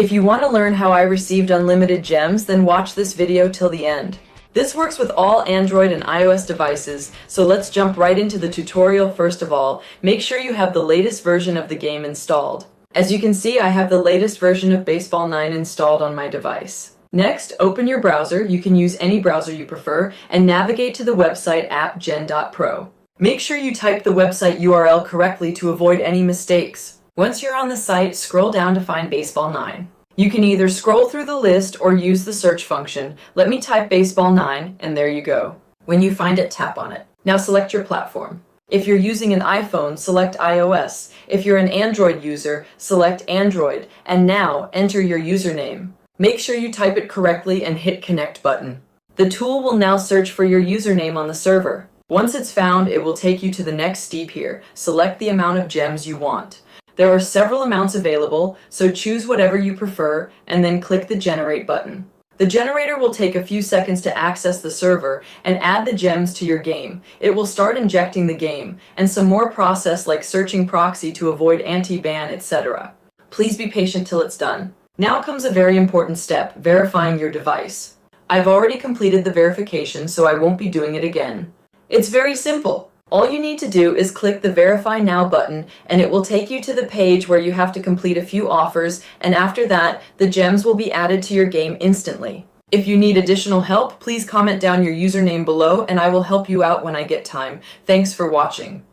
If you want to learn how I received unlimited gems, then watch this video till the end. This works with all Android and iOS devices, so let's jump right into the tutorial. First of all, make sure you have the latest version of the game installed. As you can see, I have the latest version of Baseball 9 installed on my device. Next, open your browser. You can use any browser you prefer, and navigate to the website appgen.pro. Make sure you type the website URL correctly to avoid any mistakes. Once you're on the site, scroll down to find Baseball 9. You can either scroll through the list or use the search function. Let me type Baseball 9, and there you go. When you find it, tap on it. Now select your platform. If you're using an iPhone, select iOS. If you're an Android user, select Android. And now, enter your username. Make sure you type it correctly and hit Connect button. The tool will now search for your username on the server. Once it's found, it will take you to the next step here. Select the amount of gems you want. There are several amounts available, so choose whatever you prefer, and then click the Generate button. The generator will take a few seconds to access the server and add the gems to your game. It will start injecting the game, and some more process like searching proxy to avoid anti-ban, etc. Please be patient till it's done. Now comes a very important step, verifying your device. I've already completed the verification, so I won't be doing it again. It's very simple. All you need to do is click the Verify Now button, and it will take you to the page where you have to complete a few offers, and after that, the gems will be added to your game instantly. If you need additional help, please comment down your username below, and I will help you out when I get time. Thanks for watching.